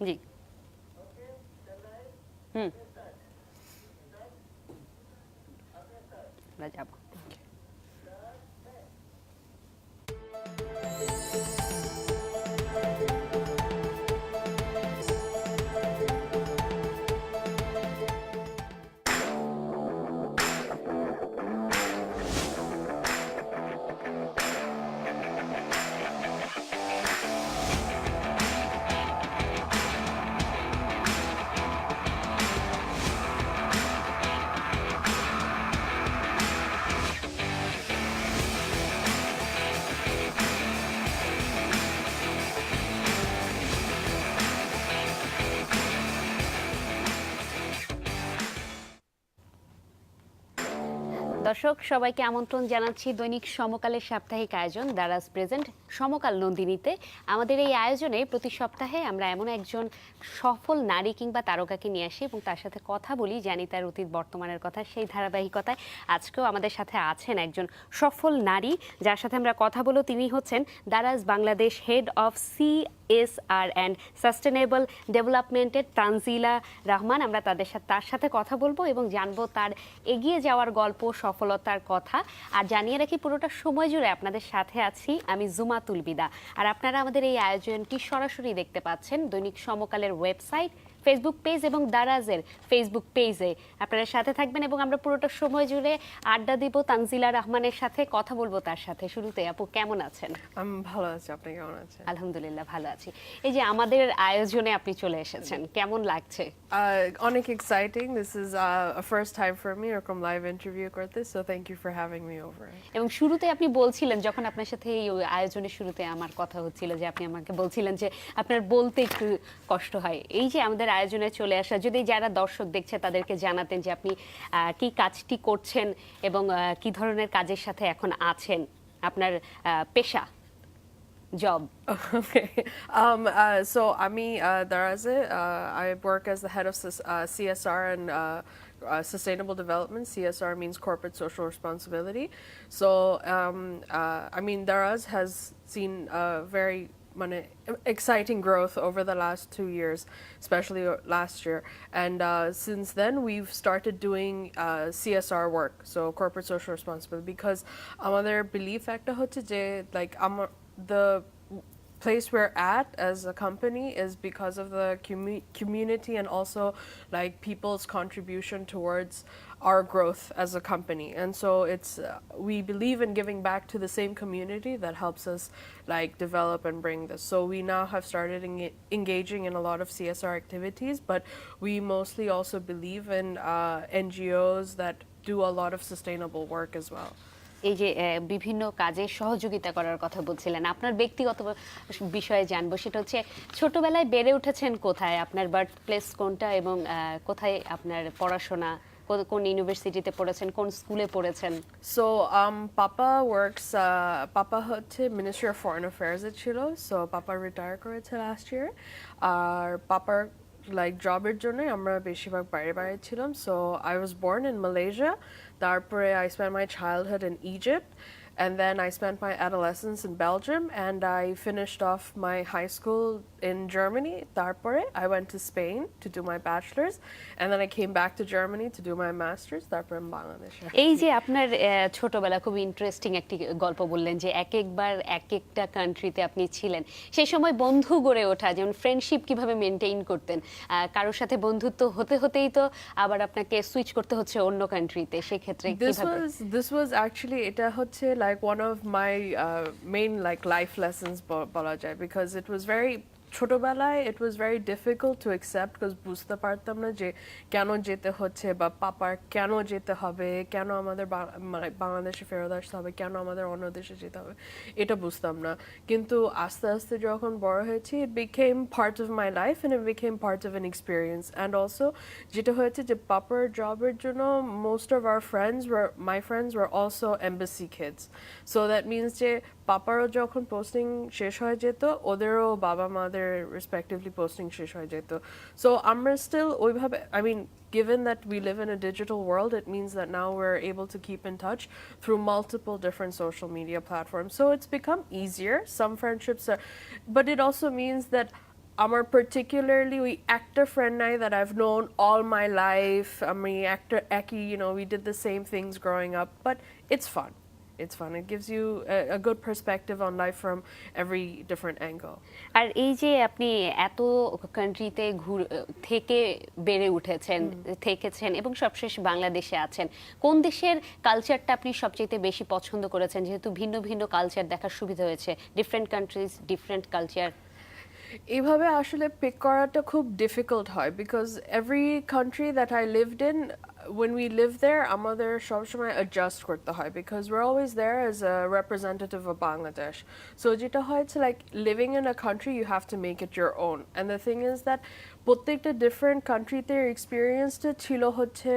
জি হুম আমরা যাবো। দর্শক সবাইকে আমন্ত্রণ জানাচ্ছি দৈনিক সমকালের সাপ্তাহিক আয়োজন দারাজ প্রেজেন্ট সমকাল নন্দিনীতে। আমাদের এই আয়োজনে প্রতি সপ্তাহে আমরা এমন একজন সফল নারী কিংবা তারকাকে নিয়ে আসি এবং তার সাথে কথা বলি, জানি তার অতীত বর্তমানের কথা। সেই ধারাবাহিকতায় আজকেও আমাদের সাথে আছেন একজন সফল নারী, যার সাথে আমরা কথা বলবো। তিনি হচ্ছেন Daraz Bangladesh head of SR and sustainable ডেভেলপমেন্টের তানজিলা রহমান। আমরা তার সাথে কথা বলবো এবং জানবো তার এগিয়ে যাওয়ার গল্প, সফলতার কথা। আর জানিয়ে রাখি, পুরোটা সময় জুড়ে আপনাদের সাথে আছি আমি জুমাতুল বিদা। আর আপনারা আমাদের এই আয়োজনটি সরাসরি দেখতে পাচ্ছেন দৈনিক সমকালের ওয়েবসাইট, ফেসবুক পেজ এবং দারাজের ফেসবুক পেজে। আপনারা সাথে থাকবেন এবং আমরা পুরোটা সময় জুড়ে আড্ডা দিব তানজিলা রহমানের সাথে, কথা বলবো তার সাথে। শুরুতে আপু কেমন আছেন? আমি ভালো আছি, আপনি কেমন আছেন? আলহামদুলিল্লাহ ভালো আছি। এই যে আমাদের আয়োজনে আপনি চলে এসেছেন, কেমন লাগছে? অনেক exciting. This is a first time for me এরকম লাইভ ইন্টারভিউ করতে, so thank you for having me over. এবং শুরুতে আপনি বলছিলেন, যখন আপনার সাথে এই আয়োজনের শুরুতে আমার কথা হচ্ছিল, যে আপনি আমাকে বলছিলেন যে আপনার বলতে একটু কষ্ট হয়। এই যে আমাদের আয়োজনে চলে আসা, যদি যারা দর্শক দেখছে তাদেরকে জানাতেন যে আপনি কি কাজটি করছেন এবং কি ধরনের কাজের সাথে এখন আছেন, আপনার পেশা, job. Okay. So Ami Daraze, I work as the head of CSR and sustainable development. CSR means corporate social responsibility. So I mean, Daraz has seen a very exciting growth over the last 2 years, especially last year. And since then, we've started doing CSR work, so corporate social responsibility, because our belief factor hoche je like the place we're at as a company is because of the community and also like people's contribution towards our growth as a company. And so it's we believe in giving back to the same community that helps us like develop and bring this. So we now have started engaging in a lot of CSR activities, but we mostly also believe in NGOs that do a lot of sustainable work as well. এই যে বিভিন্ন কাজে সহযোগিতা করার কথা বলছিলেন, আপনার ব্যক্তিগত বিষয়ে জানবো। সেটা হচ্ছে, ছোটবেলায় বেড়ে উঠেছেন কোথায়, আপনার বার্থ প্লেস কোনটা এবং কোথায় আপনার পড়াশোনা, কোন ইউনিভার্সিটিতে পড়েছেন, কোন স্কুলে পড়েছেন? So Papa works Papa হচ্ছে Ministry of Foreign Affairs এ ছিল, so Papa retire করেছে last year. আর Papa like জবের জন্য আমরা বেশিরভাগ বাইরে ছিলাম, so I was born in Malaysia. তারপরে I spent my childhood in Egypt, and then I spent my adolescence in Belgium, and I finished off my high school in Germany. তারপরে I went to Spain to do my bachelor's, and then I came back to Germany to do my master's. তারপরে বাংলাদেশ। এই যে আপনার ছোটবেলা, খুব interesting একটি গল্প বললেন যে একবার এক একটা কান্ট্রিতে আপনি ছিলেন। সেই সময় বন্ধু গড়ে ওঠা, যেমন ফ্রেন্ডশিপ কিভাবে মেনটেইন করতেন? কারোর সাথে বন্ধুত্ব হতেই তো আবার আপনাকে সুইচ করতে হচ্ছে অন্য কান্ট্রিতে, সেই ক্ষেত্রে কিভাবে? This was actually এটা হচ্ছে like one of my main like life lessons বলা যায়, because it was very ছোটবেলায় it was very difficult to accept, because বুঝতে পারতাম না যে কেন যেতে হচ্ছে বা পাপার কেন যেতে হবে, কেন আমাদের বাংলাদেশে ফেরত আসতে হবে, কেন আমাদের অন্য দেশে যেতে হবে, এটা বুঝতাম না। কিন্তু আস্তে আস্তে যখন বড় হয়েছি, it became part of my life and it became part of an experience. And also যেটা হয়েছে যে পাপার জবের জন্য most of my friends were also embassy kids, so that means যে পাপারও যখন পোস্টিং শেষ হয়ে যেত, ওদেরও বাবা মাদের respectively posting শেষ হয়ে যেত। So আমরা still ওইভাবে, I mean, given that we live in a digital world, it means that now we're able to keep in touch through multiple different social media platforms. So it's become easier. Some friendships are, but it also means that আমার particularly ওই একটা friend নাই that I've known all my life. আমি একটা একই, we did the same things growing up, but it's fun. It's fun. It gives you a good perspective on life from every different angle. আর এই যে আপনি এত কান্ট্রিতে থেকে বেড়ে উঠেছেন, থেকেছেন এবং সবশেষ বাংলাদেশে আছেন, কোন দেশের কালচারটা আপনি সবচেয়ে বেশি পছন্দ করেছেন, যেহেতু ভিন্ন ভিন্ন কালচার দেখার সুবিধা হয়েছে, ডিফারেন্ট কান্ট্রিজ ডিফারেন্ট কালচার? এইভাবে আসলে পিক করাটা খুব ডিফিকাল্ট হয় because every country that I lived in when we live there আমাদের সবসময় অ্যাডজাস্ট করতে হয় because we're always there as a representative of Bangladesh. So যেটা হয় it's like living in a country you have to make it your own. And the thing is that প্রত্যেকটা different countryতে এক্সপিরিয়েন্সটা ছিল হচ্ছে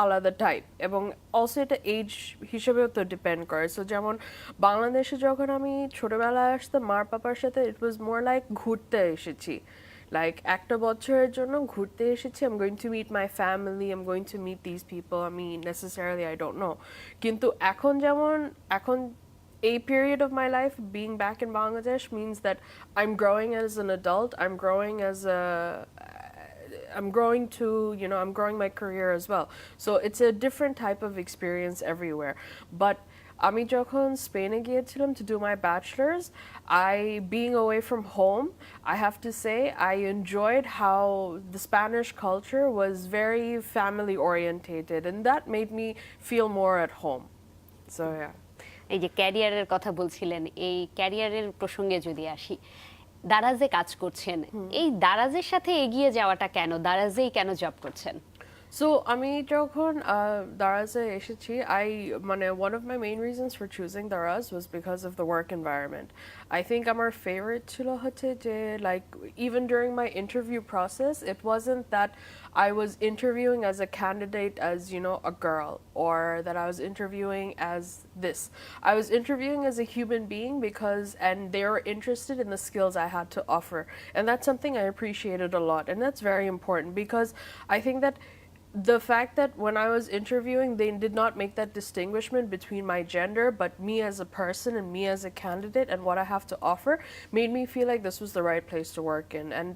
আলাদা টাইপ এবং অলসো এটা age হিসেবেও তো ডিপেন্ড করে সো যেমন বাংলাদেশে যখন আমি ছোটবেলায় আসতাম মার পাপার সাথে ইট ওয়াজ মোর লাইক ঘুরতে এসেছি লাইক একটা বছরের জন্য ঘুরতে এসেছি I am going to meet my family I am going to meet this people আমি নেসেসারিলি আই ডোন্ট নো কিন্তু এখন a period of my life being back in Bangladesh means that I'm growing as an adult I'm growing to, I'm growing my career as well. So it's a different type of experience everywhere. But আমি যখন স্পেনে গিয়েছিলাম to do my bachelor's, being away from home, I have to say I enjoyed how the Spanish culture was very family orientated and that made me feel more at home. So yeah. এই যে ক্যারিয়ারের কথা বলছিলেন, এই ক্যারিয়ারের প্রসঙ্গে যদি আসি, দারাজে কাজ করছেন, এই দারাজের সাথে এগিয়ে যাওয়াটা কেন, দারাজেই কেন জব করছেন? So আমি যখন দারাজে এসেছি one of my main reasons for choosing Daraz was because of the work environment. I think আমার favorite ছিল হচ্ছে যে like even during my interview process it wasn't that I was interviewing as a candidate as a girl or that I was interviewing as this. I was interviewing as a human being and they were interested in the skills I had to offer and that's something I appreciated a lot and that's very important because I think that the fact that when I was interviewing, they did not make that distinguishment between my gender, but me as a person and me as a candidate and what I have to offer made me feel like this was the right place to work in. And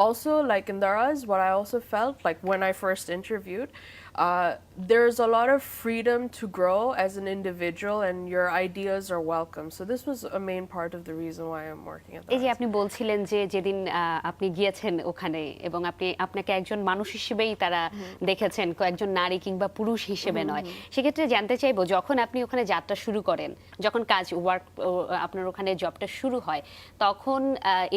also, like in Daraz, what I also felt like when I first interviewed, there's a lot of freedom to grow as an individual and your ideas are welcome. So this was a main part of the reason why I'm working at Daraz. এই যে আপনি বলছিলেন যে যেদিন আপনি গিয়েছেন ওখানে এবং আপনাকে একজন মানুষ হিসেবেই তারা দেখেছেন, একজন নারী কিংবা পুরুষ হিসেবে নয়, সেক্ষেত্রে জানতে চাইবো যখন আপনি ওখানে যাত্রা শুরু করেন, যখন আপনার ওখানে জবটা শুরু হয়, তখন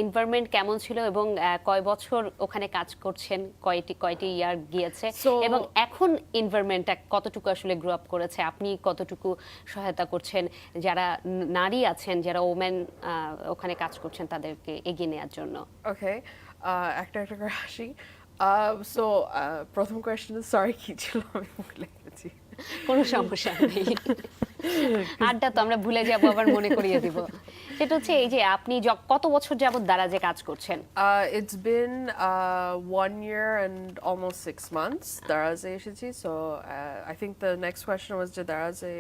এনভায়রনমেন্ট কেমন ছিল এবং কয় বছর ওখানে কাজ করছেন, কয়টি ইয়ার গিয়েছে এবং এখন এনভায়রনমেন্টটা কতটুকু আসলে গ্রো আপ করেছে, আপনি কতটুকু সহায়তা করছেন যারা নারী আছেন, যারা ওমেন ওখানে কাজ করছেন তাদেরকে এগিয়ে নেওয়ার জন্য? ওকে, একটা করে আসি। সো প্রথম কোয়েশ্চেন সরি কি ছিল আমি ভুলে গেছি। কোনো সমস্যা নেই, আড্ডা তো আমরা ভুলে যাব, আবার মনে করিয়ে দিব। সেটা হচ্ছে এই যে আপনি কত বছর যাবত দারাজে কাজ করছেন? It's been 1 year and almost 6 months দারাজে এসেছি। So I think the next question was যে দারাজে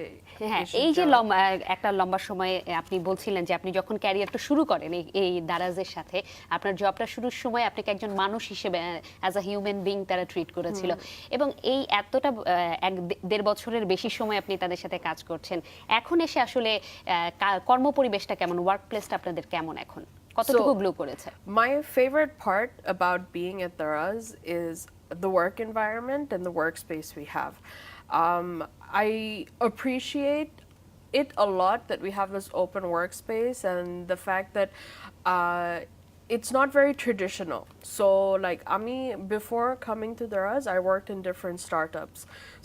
এই যে একটা লম্বা সময় আপনি বলছিলেন যে আপনি যখন ক্যারিয়ারটা শুরু করেন এই দারাজের সাথে, আপনার জবটা শুরুর সময় আপনাকে একজন মানুষ হিসেবে অ্যাজ আ হিউম্যান বিং তারা ট্রিট করেছিল এবং এই এতটা 1.5 বছরের বেশি সময় আপনি তাদের সাথে কাজ করছেন, এখন এসে আসলে কর্মপরিবেশটা কেমন, ওয়ার্ক প্লেসটা আপনাদের কেমন এখন, কতটুকু গ্লো করেছে? My favorite part about being at Daraz is the work environment and the workspace we have. I appreciate it a lot that we have this open workspace and the fact that it's not very traditional. So like before coming to Daraz, I worked in different startups.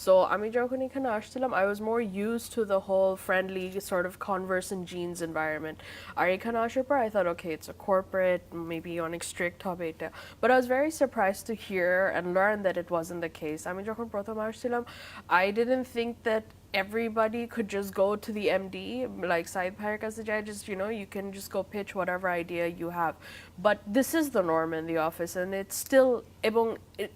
So যখন এখানে আসছিলাম, I was more used to the whole friendly sort of Converse and jeans environment. আর এখানে আসার পর I thought, okay, it's a corporate, maybe অনেক strict হবে এটা. But I was very surprised to hear and learn that it wasn't the case. যখন প্রথম আসছিলাম, I didn't think that everybody could just go to the MD, like Said Bhaiyer kache jay, just, you know, you can just go pitch whatever idea you have. But this is the norm in the office, and it's still,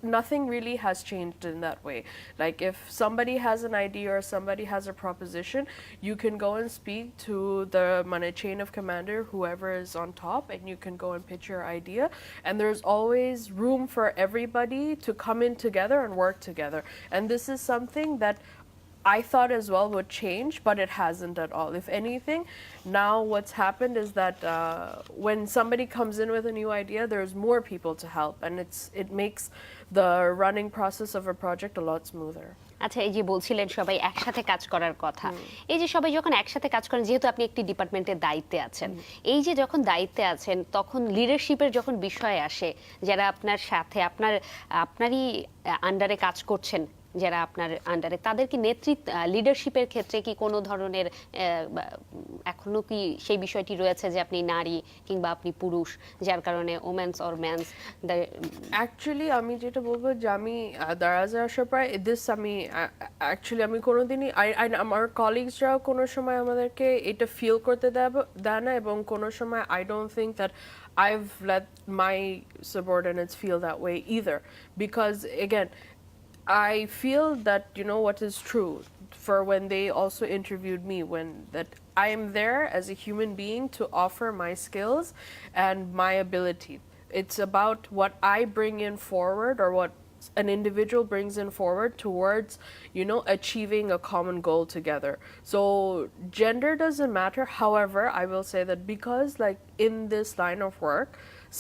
nothing really has changed in that way. Like, if somebody has an idea or somebody has a proposition, you can go and speak to the chain of commander, whoever is on top, and you can go and pitch your idea. And there's always room for everybody to come in together and work together. And this is something that I thought as well would change, but it hasn't at all. If anything, now what's happened is that when somebody comes in with a new idea, there's more people to help, and it makes the running process of a project a lot smoother. আচ্ছা, এই যে বলছিলেন সবাই একসাথে কাজ করার কথা, এই যে সবাই যখন একসাথে কাজ করেন, যেহেতু আপনি একটি ডিপার্টমেন্টের দায়িত্বে আছেন, এই যে যখন দায়িত্বে আছেন তখন লিডারশিপের যখন বিষয় আসে, যারা আপনার সাথে আপনারই আন্ডারে কাজ করছেন, যারা আপনার আন্ডারে, তাদের কি নেতৃত্ব লিডারশিপের ক্ষেত্রে কি কোনো ধরনের এখনো কি সেই বিষয়টি রয়েছে যে আপনি নারী কিংবা আপনি পুরুষ, যার কারণে ওমেন্স অর ম্যানস? অ্যাকচুয়ালি আমি যেটা বলবো যে আমি দারাজে আসার পর আমি কোনোদিনই আমার কলিগসরাও কোনো সময় আমাদেরকে এটা ফিল করতে দেয় না, এবং কোনো সময় I don't think that I've let my subordinates feel that way either, because again, I feel that, you know, what is true for when they also interviewed me, when that I am there as a human being to offer my skills and my ability. It's about what I bring in forward, or what an individual brings in forward towards, you know, achieving a common goal together. So gender doesn't matter. However, I will say that because, like, in this line of work,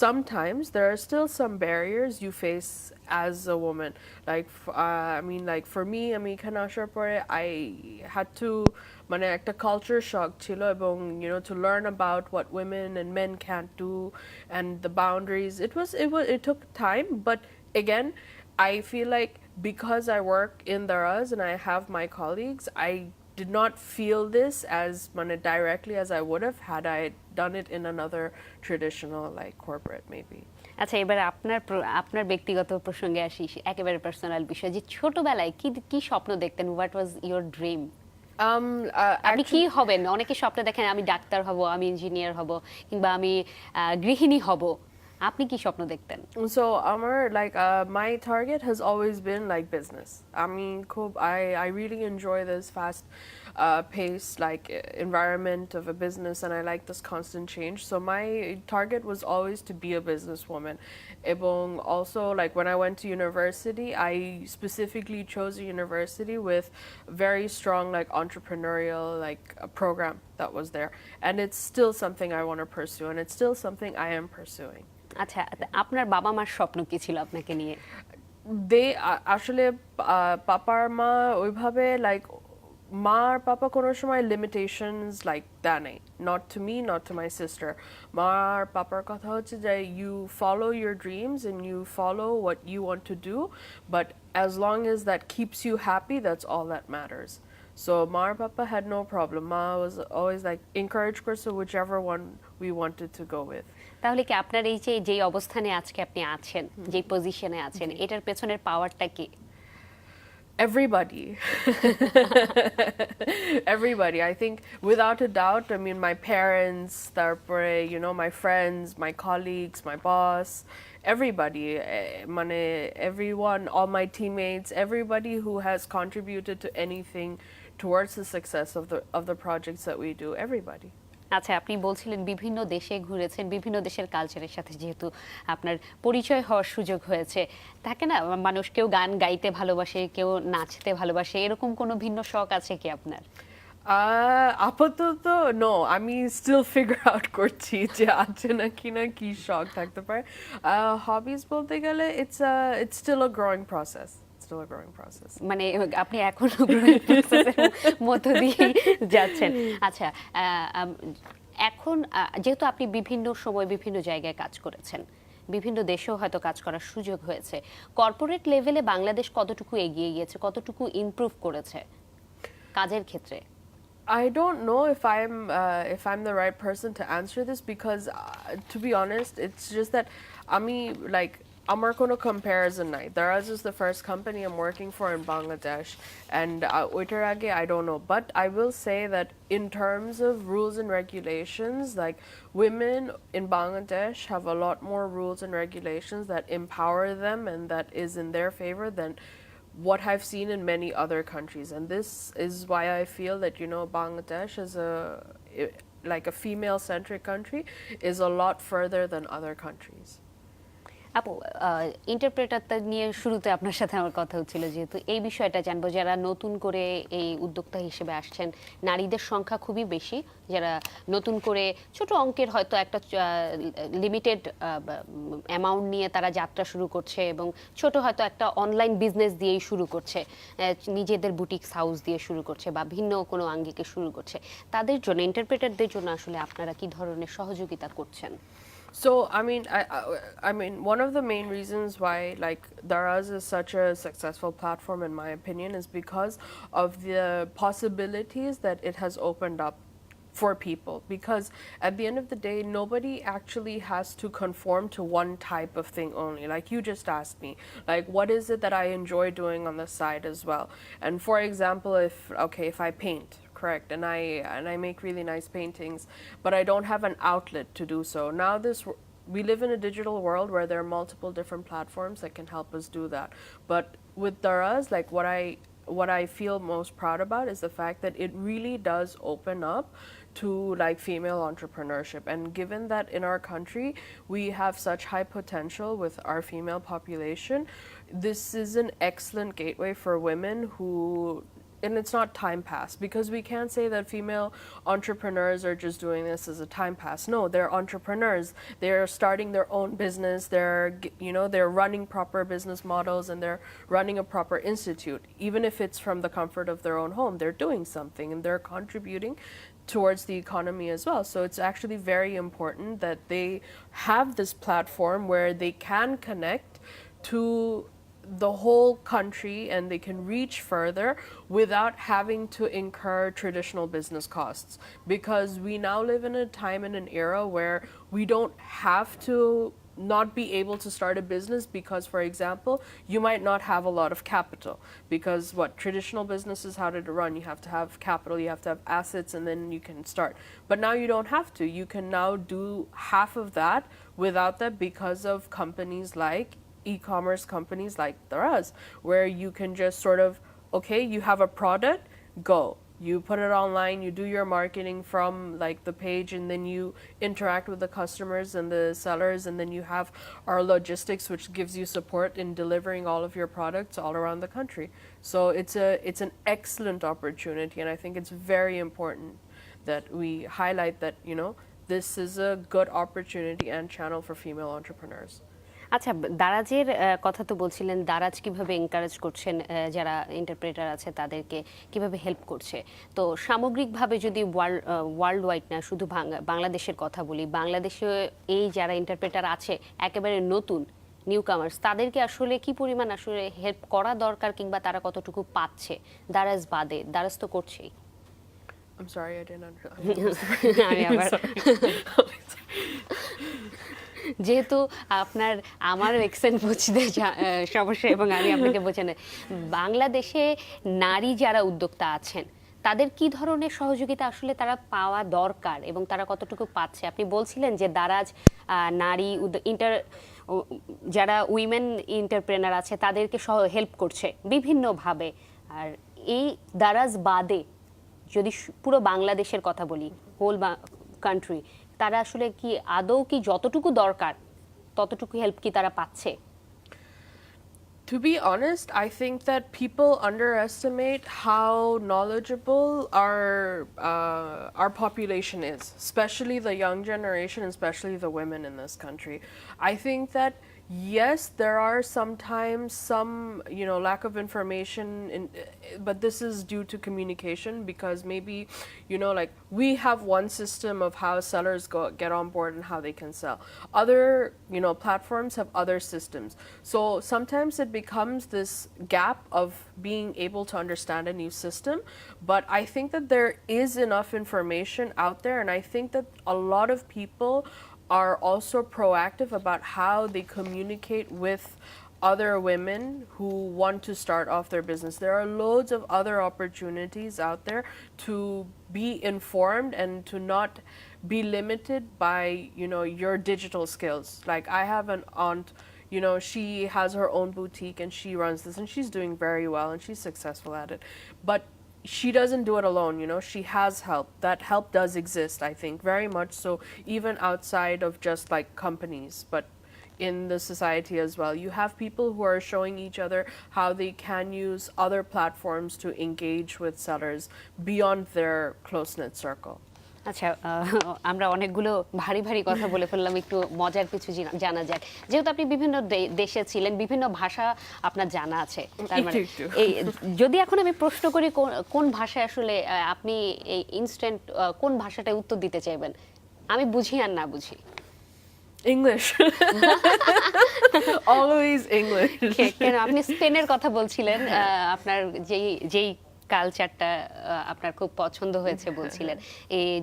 sometimes there are still some barriers you face as a woman. Like, like for me, আমি এখানে আসার পরে I had to, মানে একটা culture shock ছিল, এবং, you know, to learn about what women and men can't do and the boundaries. It took time, but again, I feel like because I work in Daraz and I have my colleagues, I did not feel this as directly as I would have had I done it in another traditional, like, corporate maybe. আচ্ছা, এবার আপনার ব্যক্তিগত প্রসঙ্গে আসি, একেবারে personal বিষয়, যে ছোটবেলায় কি স্বপ্ন দেখতেন? What was your dream? আপনি কি হবেন? অনেকে স্বপ্ন দেখেন আমি ডাক্তার হব, আমি ইঞ্জিনিয়ার হব, কিংবা আমি গৃহিণী হব। আপনি কি স্বপ্ন দেখতেন? So my target has always been like business. I really enjoy this fast paced, like, environment of a business, and I like this constant change. So my target was always to be a businesswoman. Ebong also, like, when I went to university, I specifically chose a university with very strong, like, entrepreneurial, like, a program that was there, and it's still something I want to pursue, and it's still something I am pursuing. আচ্ছা, আপনার বাবা মার স্বপ্ন কি ছিল আপনাকে নিয়ে? আসলে পাপার মা ওইভাবে, লাইক, মার পাপা কোনো সময় লিমিটেশনস লাইক দেয় নাই, not to me, not to my sister. মার পাপার কথা হচ্ছে যে you follow your dreams and you follow what you want to do, but as long as that keeps you happy, that's all that matters. So Mar Papa had no problem. Ma was always like encourage করছে whichever one we wanted to go with. তাহলে কি আপনার এই যে অবস্থানে আজকে আপনি আছেন, যে পজিশনে আছেন, এটার পেছনের পাওয়ারটা কি? Everybody. Everybody. I think without a doubt, I mean, my parents, তারপরে, you know, my friends, my colleagues, my boss, everybody, everyone, all my teammates, everybody who has contributed to anything towards the success of the projects that we do, everybody. আচ্ছা, আপনি বলছিলেন বিভিন্ন দেশে ঘুরেছেন, বিভিন্ন দেশের কালচারের সাথে যেহেতু আপনার পরিচয় হওয়ার সুযোগ হয়েছে, থাকে না মানুষ কেউ গান গাইতে ভালোবাসে, কেউ নাচতে ভালোবাসে, এরকম কোনো ভিন্ন শখ আছে কি আপনার? আপাতত নো, আমি স্টিল ফিগার আউট করছি যে আছে নাকি না কি শখ থাকতে পারে। হবিজ বলতে গেলে it's still a growing process. মানে আপনি এখনো গ্রোয়িং প্রসেসের মধ্য দিয়ে যাচ্ছেন। আচ্ছা, এখন যেহেতু আপনি বিভিন্ন সময় বিভিন্ন জায়গায় কাজ করেছেন, বিভিন্ন দেশেও হয়তো কাজ করার সুযোগ হয়েছে, কর্পোরেট লেভেলে বাংলাদেশ কতটুকু এগিয়ে গিয়েছে, কতটুকু ইমপ্রুভ করেছে কাজের ক্ষেত্রে? I don't know if I'm the right person to answer this, because to be honest, it's just that আমি, like, আমার কোনো comparison নাই. Daraz is the first company I'm working for in Bangladesh, and ওইটার আগে I don't know. But I will say that in terms of rules and regulations, like women in Bangladesh have a lot more rules and regulations that empower them and that is in their favor than what I've seen in many other countries. And this is why I feel that, you know, Bangladesh is like a female-centric country is a lot further than other countries. আপু, ইন্টারপ্রেটারটা নিয়ে শুরুতে আপনার সাথে আমার কথা হচ্ছিল, যেহেতু এই বিষয়টা জানবো, যারা নতুন করে এই উদ্যোক্তা হিসেবে আসছেন, নারীদের সংখ্যা খুবই বেশি, যারা নতুন করে ছোট অঙ্কের হয়তো একটা লিমিটেড অ্যামাউন্ট নিয়ে তারা যাত্রা শুরু করছে এবং ছোট হয়তো একটা অনলাইন বিজনেস দিয়েই শুরু করছে, নিজেদের বুটিক্স হাউস দিয়ে শুরু করছে বা ভিন্ন কোনো আঙ্গিকে শুরু করছে, তাদের জন্য, ইন্টারপ্রেটারদের জন্য আসলে আপনারা কি ধরনের সহযোগিতা করছেন? So I mean, one of the main reasons why like Daraz is such a successful platform, in my opinion, is because of the possibilities that it has opened up for people. Because at the end of the day, nobody actually has to conform to one type of thing only. Like you just asked me, like what is it that I enjoy doing on the side as well? And for example, if I paint, correct, and I make really nice paintings, but I don't have an outlet to do so. Now we live in a digital world where there are multiple different platforms that can help us do that. But with Daraz, like what I feel most proud about is the fact that it really does open up to like female entrepreneurship. And given that in our country we have such high potential with our female population, this is an excellent gateway for women who, and it's not time pass, because we can't say that female entrepreneurs are just doing this as a time pass. No, they're entrepreneurs. They're starting their own business. They're running proper business models and they're running a proper institute. Even if it's from the comfort of their own home, they're doing something and they're contributing towards the economy as well. So it's actually very important that they have this platform where they can connect to the whole country and they can reach further without having to incur traditional business costs, because we now live in a time and an era where we don't have to not be able to start a business because, for example, you might not have a lot of capital, because traditional businesses, how did it run? You have to have capital, you have to have assets, and then you can start. But now you don't have to. You can now do half of that without that, because of companies like e-commerce companies like Daraz, where you can just sort of, okay, you have a product, go. You put it online, you do your marketing from like the page, and then you interact with the customers and the sellers, and then you have our logistics, which gives you support in delivering all of your products all around the country. So it's an excellent opportunity, and I think it's very important that we highlight that, you know, this is a good opportunity and channel for female entrepreneurs. আচ্ছা, দারাজের কথা তো বলছিলেন, দারাজ কিভাবে encourage করছেন, যারা interpreter আছে তাদেরকে কিভাবে হেল্প করছে। তো সামগ্রিকভাবে যদি ওয়ার্ল্ড ওয়াইড না, শুধু বাংলাদেশের কথা বলি, বাংলাদেশে এই যারা ইন্টারপ্রেটার আছে একেবারে নতুন নিউ কামার্স, তাদেরকে আসলে কি পরিমাণ আসলে হেল্প করা দরকার, কিংবা তারা কতটুকু পাচ্ছে দারাজ বাদে? দারাজ তো করছেই। I'm sorry, I didn't যেহেতু আমার অ্যাকসেন্ট বুঝতে সমস্যা এবং আমি আপনাকে বোঝানো, বাংলাদেশে নারী যারা উদ্যোক্তা আছেন তাদের কি ধরনের সহযোগিতা আসলে তারা পাওয়া দরকার এবং তারা কতটুকু পাচ্ছে? আপনি বলছিলেন যে দারাজ নারী যারা উইমেন এন্টারপ্রেনার আছে তাদেরকে হেল্প করছে বিভিন্নভাবে, আর এই দারাজ বাদে যদি পুরো বাংলাদেশের কথা বলি, হোল কান্ট্রি, তারা আসলে কি আদৌ কি যতটুকু দরকার ততটুকু হেল্প কি তারা পাচ্ছে? To be honest, I think that people underestimate how knowledgeable our population is, especially the young generation, especially the women in this country. I think that yes, there are sometimes some, you know, lack of information, but this is due to communication, because maybe, you know, like we have one system of how sellers get on board and how they can sell. Other, you know, platforms have other systems. So sometimes it becomes this gap of being able to understand a new system, but I think that there is enough information out there, and I think that a lot of people are also proactive about how they communicate with other women who want to start off their business. There are loads of other opportunities out there to be informed and to not be limited by, you know, your digital skills. Like I have an aunt, you know, she has her own boutique and she runs this and she's doing very well and she's successful at it. But she doesn't do it alone, you know, she has help. That help does exist, I think, very much so, even outside of just like companies, but in the society as well. You have people who are showing each other how they can use other platforms to engage with sellers beyond their close-knit circle. আচ্ছা, আমরা অনেকগুলো ভারী ভারী কথা বলে ফেললাম, একটু মজার কিছু জানা যাক। যেহেতু আপনি বিভিন্ন দেশে ছিলেন, বিভিন্ন ভাষা আপনার জানা আছে, তার মানে এই যদি এখন আমি প্রশ্ন করি কোন ভাষায় আসলে আপনি এই ইনস্ট্যান্ট কোন ভাষাটায় উত্তর দিতে চাইবেন, আমি বুঝি আর না বুঝি? English. Always English. কেন আপনি স্পেনের কথা বলছিলেন, আপনার যেই কালচারটা আপনার খুব পছন্দ হয়েছে বলছিলেন,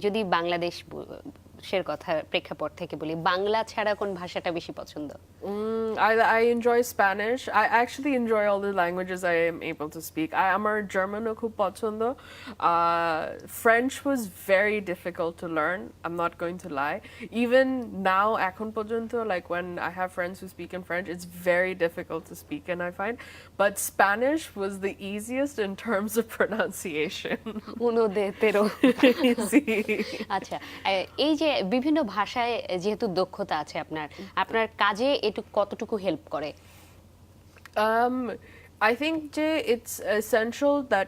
যদি বাংলাদেশের কথা প্রেক্ষাপট থেকে বলি, বাংলা ছাড়া কোন ভাষাটা বেশি পছন্দ? I enjoy Spanish. I actually enjoy all the languages I am able to speak. আমার German-ও খুব পছন্দ. French was very difficult to learn. I'm not going to lie. Even now, এখন পর্যন্ত, like when I have friends who speak in French, it's very difficult to speak, and I find. But Spanish was the easiest in terms of pronunciation. Uno de pero. আচ্ছা, এই যে বিভিন্ন ভাষায় যেহেতু দক্ষতা আছে আপনার কাজে কতটুকু হেল্প করে? I think it's essential that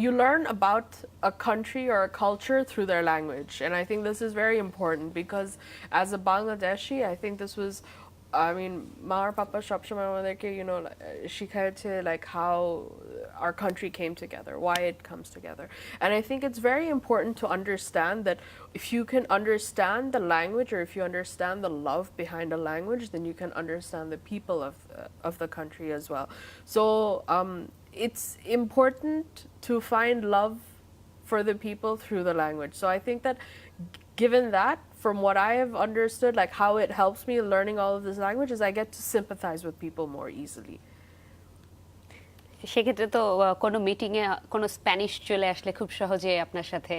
you learn about a country or a culture through their language, and I think this is very important because as a Bangladeshi, I think this was, I mean, Mar Papa সবসময় আমাদেরকে, you know, শিখাইছে like how our country came together, why it comes together. And I think it's very important to understand that if you can understand the language, or if you understand the love behind a language, then you can understand the people of the country as well. So it's important to find love for the people through the language. So I think that given that, from what I have understood, like how it helps me learning all of these languages, I get to sympathize with people more easily. সেক্ষেত্রে তো কোনো meeting এ কোনো Spanish চলে আসলে খুব সহজে আপনার সাথে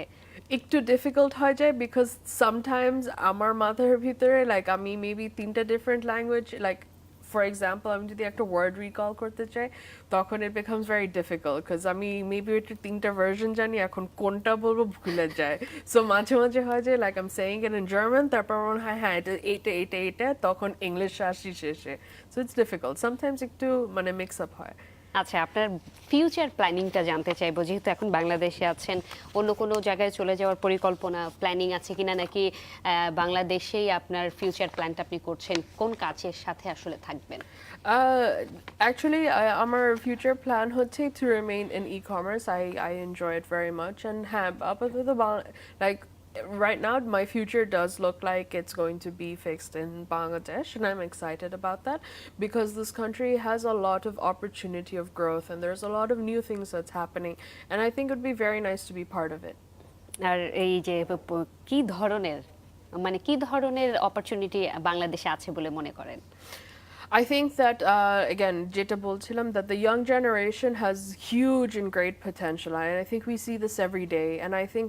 একটু ডিফিকাল্ট হয়ে যায়, বিকজ সামটাইমস আমার মাথার ভিতরে লাইক আমি মেবি 3টা different language, like for example আমি যদি একটা ওয়ার্ড রিকল করতে চাই তখন it becomes very difficult, because আমি মেবি এটার 3টা ভার্সন জানি, এখন কোনটা বলবো ভুলে যায়। সো মাঝে মাঝে হয় যে like I am saying it in German, তারপর মনে হয় হ্যাঁ এটা তখন ইংলিশ আসি শেষে। সো ইটস ডিফিকাল্ট, সামটাইমস একটু মানে মিক্স আপ হয়। আচ্ছা, আপনার ফিউচার প্ল্যানিংটা জানতে চাইবো, যেহেতু এখন বাংলাদেশে আছেন, অন্য কোনো জায়গায় চলে যাওয়ার পরিকল্পনা প্ল্যানিং আছে কিনা, নাকি বাংলাদেশেই আপনার ফিউচার প্ল্যানটা আপনি করছেন, কোন কাজের সাথে আসলে থাকবেন? Actually, আমার future plan হচ্ছে to remain in e-commerce. I enjoy it very much, and have আপাতত like right now my future does look like it's going to be fixed in Bangladesh, and I'm excited about that because this country has a lot of opportunity of growth and there's a lot of new things that's happening, and I think it would be very nice to be part of it. আর এই যে কি ধরনের opportunity বাংলাদেশে আছে বলে মনে করেন? I think that, again, jeta bolchilam, that the young generation has huge and great potential, and I think we see this every day. And I think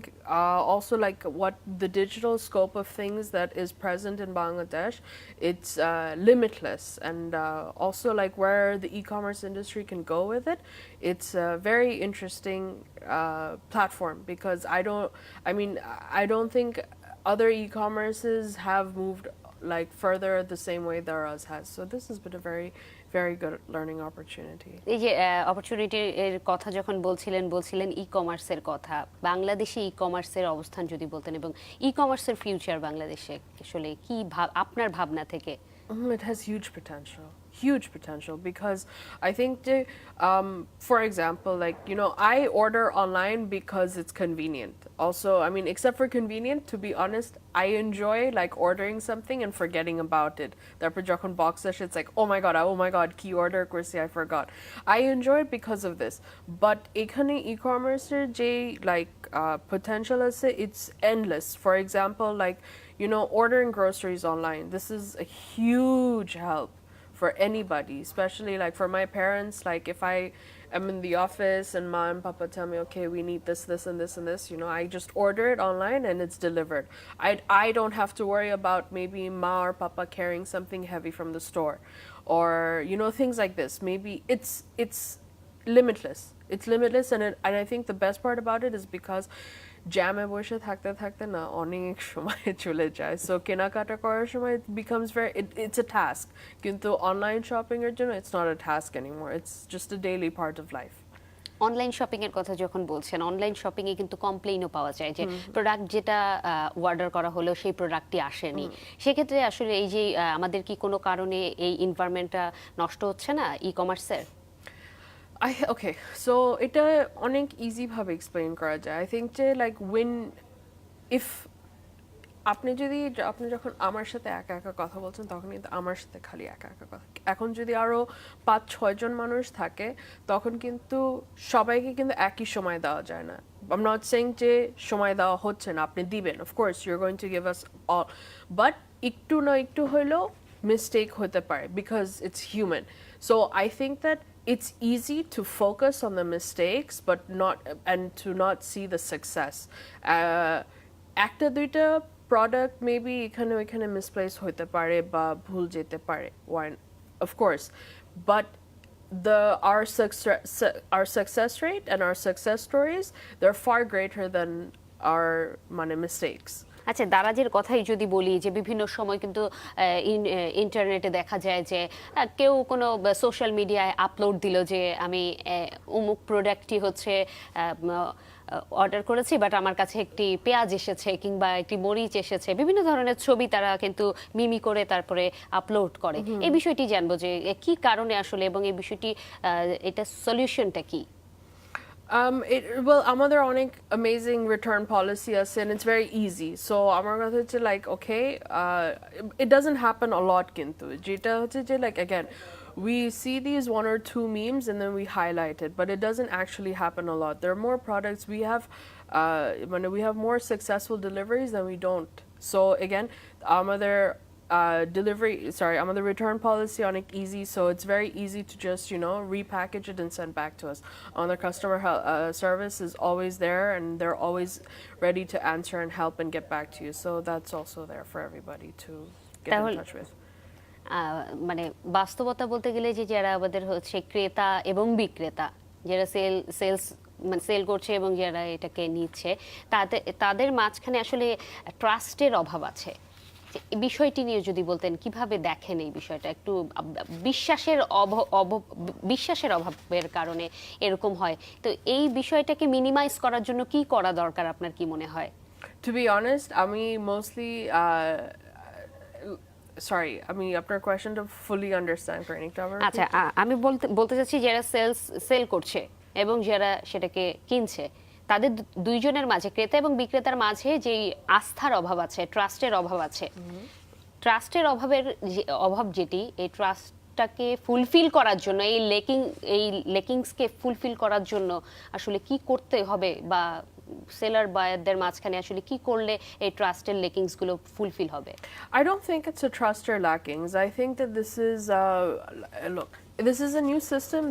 also like what the digital scope of things that is present in Bangladesh, it's limitless, and also like where the e-commerce industry can go with it, it's a very interesting platform, because I don't think other e-commerces have moved like further the same way Daraz has. So this has been a very, very good learning opportunity. এই যে অপরচুনিটির কথা যখন বলছিলেন ই-কমার্সের কথা, বাংলাদেশে ই-কমার্সের অবস্থান যদি বলতেন, এবং ই-কমার্সের ফিউচার বাংলাদেশে আসলে কি আপনার ভাবনা থেকে? It has huge potential, because I think for example, like, you know, I order online because it's convenient. Also, I mean, except for convenient, to be honest, I enjoy like ordering something and forgetting about it. Therefore যখন box আসে, it's like, oh my god, key order করছি, I forgot. I enjoy it because of this. But এখানে e-commerce এর যে like potential আছে, it's endless. For example, like, you know, ordering groceries online. This is a huge help for anybody, especially like for my parents. Like if I am in the office and mom and papa tell me, okay, we need this, this, and this, and this, you know, I just order it online and it's delivered. I don't have to worry about maybe ma or papa carrying something heavy from the store, or you know, things like this. Maybe it's limitless. It's limitless, and I think the best part about it is because জ্যামে বসে থাকতে থাকতে না অনেক সময় চলে যায়, so কেনাকাটা করার সময় it becomes very it's a task, কিন্তু অনলাইন শপিং এর জন্য it's not a task anymore, it's just a daily part of life. Online shopping এর কথা যখন বলছেন, অনলাইন শপিং এ কিন্তু কমপ্লেইনও পাওয়া যায় যে প্রোডাক্ট যেটা অর্ডার করা হলো সেই প্রোডাক্টটি আসেনি। সেক্ষেত্রে আসলে এই যে আমাদের কি কোনো কারণে এই এনভায়রনমেন্টটা নষ্ট হচ্ছে না ই কমার্সের? Okay, so এটা অনেক ইজি ভাবে এক্সপ্লেইন করা যায়। I think যে like when if আপনি যখন আমার সাথে একা একা কথা বলছেন তখন কিন্তু আমার সাথে খালি একা একা কথা, এখন যদি আরো 5-6 জন মানুষ থাকে তখন কিন্তু সবাইকে কিন্তু একই সময় দেওয়া যায় না। I'm not saying যে সময় দেওয়া হচ্ছে না, আপনি দিবেন, of course you're going to give us all, but একটু না একটু হইলেও mistake হতে পারে because it's human. So I think that it's easy to focus on the mistakes but not see the success. একটা দুইটা প্রোডাক্ট মেবি এখানে ওইখানে মিসপ্লেস হতে পারে বা ভুল যেতে পারে, of course, but our success rate and our success stories, they're far greater than our mistakes. আচ্ছা, দারাজের কথাই যদি বলি যে বিভিন্ন সময় কিন্তু ইন্টারনেটে দেখা যায় যে কেউ কোনো সোশ্যাল মিডিয়ায় আপলোড দিল যে আমি অমুক প্রোডাক্টটি হচ্ছে অর্ডার করেছি, বাট আমার কাছে একটি পেঁয়াজ এসেছে কিংবা একটি মরিচ এসেছে, বিভিন্ন ধরনের ছবি তারা কিন্তু মিমি করে তারপরে আপলোড করে। এই বিষয়টি জানবো যে কি কারণে আসলে, এবং এই বিষয়টি এটা সলিউশনটা কি? Well, আমাদের অনেক amazing return policy আছে and it's very easy. So আমার কথা হচ্ছে like okay, it doesn't happen a lot, কিন্তু যেটা হচ্ছে যে like again we see these 1 or 2 memes and then we highlight it, but it doesn't actually happen a lot. There are more products, we have more successful deliveries than we don't. So again, আমাদের আমাদের return policy অনেক easy, so it's very easy to just, you know, repackage it and send back to us. Our customer service is always there and they're always ready to answer and help and get back to you, so that's also there for everybody to get in touch with. মানে বাস্তবতা বলতে গেলে যে যারা আমাদের হচ্ছে ক্রেতা এবং বিক্রেতা, যারা সেল করছে এবং যারা এটাকে নিচ্ছে, তাদের মাঝখানে আসলে ট্রাস্টের অভাব আছে। বিষয়টি নিয়ে যদি বলতেন কিভাবে দেখেন এই বিষয়টা, একটু বিশ্বাসের অভাবের কারণে এরকম হয়, তো এই বিষয়টাকে মিনিমাইজ করার জন্য কি করা দরকার আপনার কি মনে হয়? To be honest, আমি mostly আমি আপনার কোয়েশ্চনটা ফুলি আন্ডারস্ট্যান্ড করিনি। আচ্ছা, আমি বলতে চাচ্ছি যারা সেল করছে এবং যারা সেটাকে কিনছে, তাদের দুইজনের মাঝে, ক্রেতা এবং বিক্রেতার মাঝে যেই আস্থার অভাব আছে, ট্রাস্টের অভাব আছে, ট্রাস্টের অভাব যেটি, এই ট্রাস্টটাকে ফুলফিল করার জন্য, এই লেকিংসকে ফুলফিল করার জন্য আসলে কি করতে হবে, বা সেলার বায়ারদের মাঝখানে আসলে কি করলে এই ট্রাস্টের লেকিংস গুলো ফুলফিল হবে? I don't think it's a trust or lackings. I think that this is look, this is a new system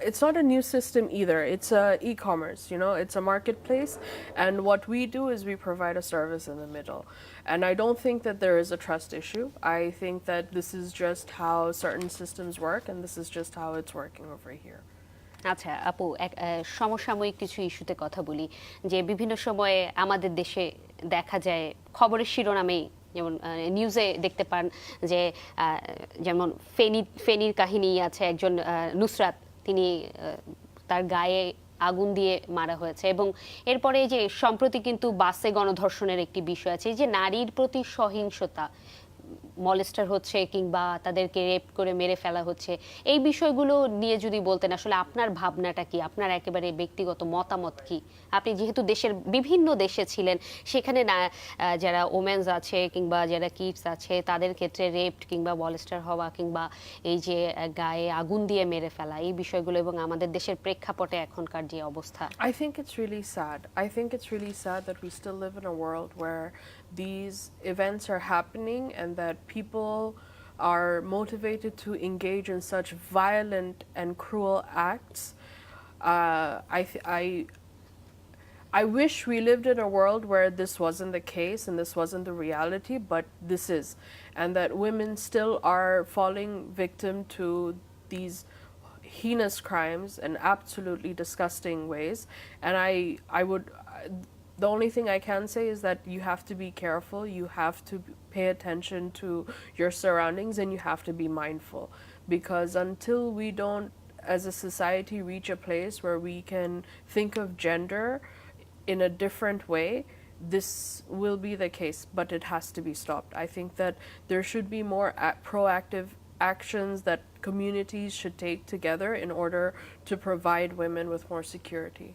it's not a new system either. It's e-commerce, you know, it's a marketplace, and what we do is we provide a service in the middle. And I don't think that there is a trust issue. I think that this is just how certain systems work, and this is just how it's working over here. আচ্ছা আপু, সমসাময়িক কিছু ইস্যুতে কথা বলি, যে বিভিন্ন সময়ে আমাদের দেশে দেখা যায় খবরের শিরোনামেই, যেমন নিউজে দেখতে পান যে যেমন ফেনীর কাহিনী আছে, একজন নুসরাত, তিনি তার গায়ে আগুন দিয়ে মারা হয়েছে, এবং এরপরে যে সম্প্রতি কিন্তু বাসে গণধর্ষণের একটি বিষয় আছে, যে নারীর প্রতি সহিংসতা, মলেস্টার হচ্ছে কিংবা তাদেরকে রেপ করে মেরে ফেলা হচ্ছে, এই বিষয়গুলো নিয়ে যদি বলতেন আসলে আপনার ভাবনাটা কি, আপনার একেবারে ব্যক্তিগত মতামত কি? আপনি যেহেতু দেশের বিভিন্ন দেশে ছিলেন, সেখানে যারা ওমেন্স আছে কিংবা যারা কিডস আছে, তাদের ক্ষেত্রে রেপ কিংবা মলেস্টার হওয়া কিংবা এই যে গায়ে আগুন দিয়ে মেরে ফেলা, এই বিষয়গুলো এবং আমাদের দেশের প্রেক্ষাপটে এখনকার যে অবস্থা। I think it's really sad. I think it's really sad that we still live in a world where these events are happening and that people are motivated to engage in such violent and cruel acts. I wish we lived in a world where this wasn't the case and this wasn't the reality, but this is. And that women still are falling victim to these heinous crimes in absolutely disgusting ways. And I would, the only thing I can say is that you have to be careful, you have to pay attention to your surroundings, and you have to be mindful. Because until we don't, as a society, reach a place where we can think of gender in a different way, this will be the case, but it has to be stopped. I think that there should be more proactive actions that communities should take together in order to provide women with more security.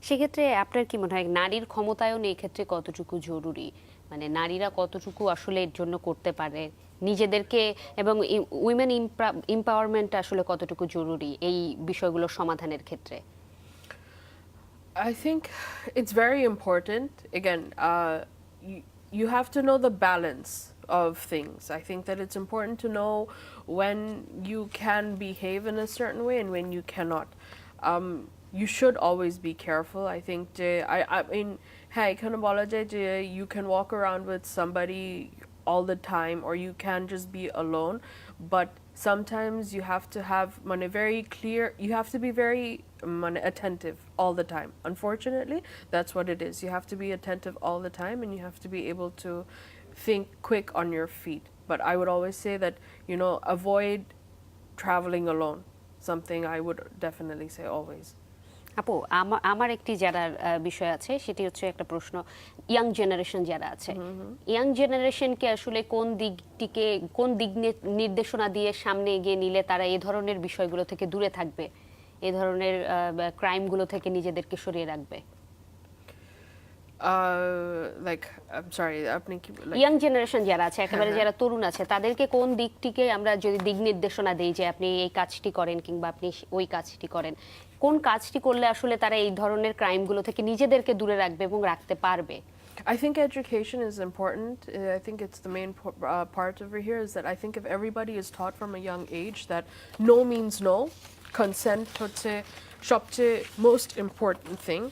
সেক্ষেত্রে আপনার কি মনে হয় নারীর ক্ষমতায়ন এই ক্ষেত্রে কতটুকু জরুরি, মানে নারীরা কতটুকু আসলে এর জন্য করতে পারে নিজেদেরকে, এবং উইমেন এম্পাওয়ারমেন্ট আসলে কতটুকু জরুরি এই বিষয়গুলো সমাধানের ক্ষেত্রে? I think it's very important. Again, you have to know the balance of things. I think that it's important to know when you can behave in a certain way and when you cannot. You should always be careful. I think I mean, hey, এখানে বলা যায় যে you can walk around with somebody all the time or you can just be alone, but sometimes you have to have very clear, you have to be very attentive all the time. Unfortunately, that's what it is. You have to be attentive all the time and you have to be able to think quick on your feet. But I would always say that, you know, avoid traveling alone. Something I would definitely say always. আপু, আমার একটি জানার বিষয় আছে, সেটি হচ্ছে একটা প্রশ্ন। ইয়াং জেনারেশন যারা আছে, ইয়াং জেনারেশনকে আসলে কোন দিক নির্দেশনা দিয়ে সামনে এগিয়ে নিলে তারা এই ধরনের বিষয়গুলো থেকে দূরে থাকবে, এই ধরনের ক্রাইমগুলো থেকে নিজেদেরকে সরিয়ে রাখবে? Like, I'm sorry, আপনি কি ইয়াং জেনারেশন যারা আছে, একেবারে যারা তরুণ আছে, তাদেরকে কোন দিকটিকে আমরা যদি দিক নির্দেশনা দেই যে আপনি এই কাজটি করেন কিংবা আপনি ওই কাজটি করেন, কোন কাজটি করলে আসলে তারা এই ধরনের ক্রাইমগুলো থেকে নিজেদেরকে দূরে রাখবে এবং রাখতে পারবে? I think education is important. I think it's the main part over here is that I think if everybody is taught from a young age that no means no, consent হচ্ছে সবচেয়ে most important thing.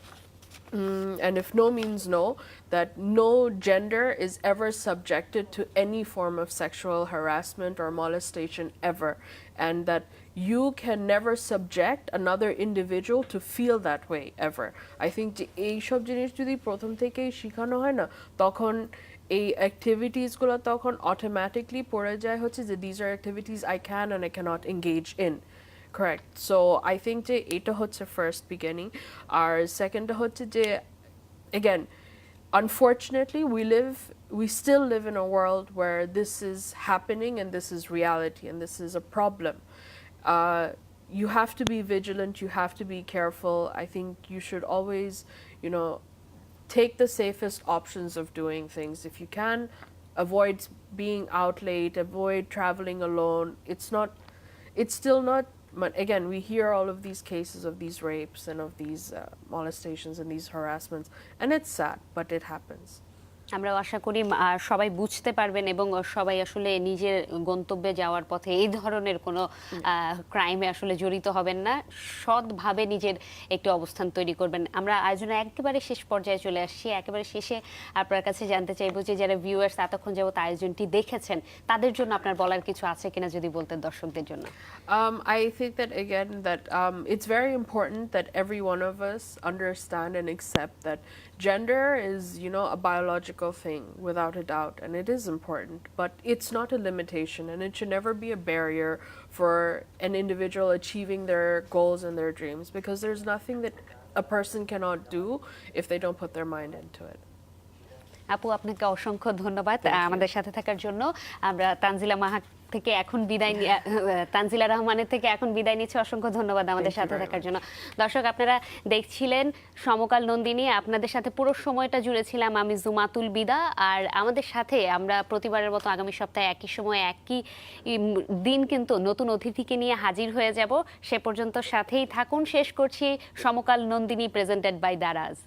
And if no means no, that no gender is ever subjected to any form of sexual harassment or molestation ever, and that you can never subject another individual to feel that way ever. I think যে এই সব জিনিস যদি প্রথম থেকেই শেখানো হয় না, তখন এই অ্যাক্টিভিটিসগুলো তখন অটোমেটিকলি পড়ে যায় হচ্ছে যে these are activities I can and I cannot engage in. Correct. So I think যে এটা হচ্ছে first beginning. Our second হচ্ছে যে, again, unfortunately we still live in a world where this is happening and this is reality and this is a problem. You have to be vigilant, you have to be careful. I think you should always, you know, take the safest options of doing things. If you can, avoid being out late, avoid traveling alone. It's still not, but again, we hear all of these cases of these rapes and of these molestations and these harassments, and it's sad, but it happens. আমরা আশা করি সবাই বুঝতে পারবেন এবং সবাই আসলে নিজের গন্তব্যে যাওয়ার পথে এই ধরনের কোনো ক্রাইমে আসলে জড়িত হবেন না, সৎভাবে নিজের একটি অবস্থান তৈরি করবেন। আমরা আয়োজনে একেবারে শেষ পর্যায়ে চলে আসছি। একেবারে শেষে আপনার কাছে জানতে চাইবো যে যারা ভিউয়ার্স এতক্ষণ যাবত আয়োজনটি দেখেছেন, তাদের জন্য আপনার বলার কিছু আছে কিনা যদি বলতেন দর্শকদের জন্য। I think that again that it's very important that every one of us understand and accept that gender is, you know, a biological thing without a doubt, and it is important, but it's not a limitation, and it should never be a barrier for an individual achieving their goals and their dreams, because there's nothing that a person cannot do if they don't put their mind into it. আপু, আপনাকে অসংখ্য ধন্যবাদ আমাদের সাথে থাকার জন্য। আমরা তানজিলা রহমানের থেকে এখন বিদায় নিচ্ছি। অসংখ্য ধন্যবাদ আমাদের সাথে থাকার জন্য। দর্শক, আপনারা দেখছিলেন সমকাল নন্দিনী। আপনাদের সাথে পুরো সময়টা জুড়ে ছিলাম আমি জুমাতুল বিদা। আর আমাদের সাথে আমরা প্রতিবারের মতো আগামী সপ্তাহে একই সময় একই দিন কিন্তু নতুন অতিথিকে নিয়ে হাজির হয়ে যাব। সে পর্যন্ত সাথেই থাকুন। শেষ করছি সমকাল নন্দিনী প্রেজেন্টেড বাই দারাজ।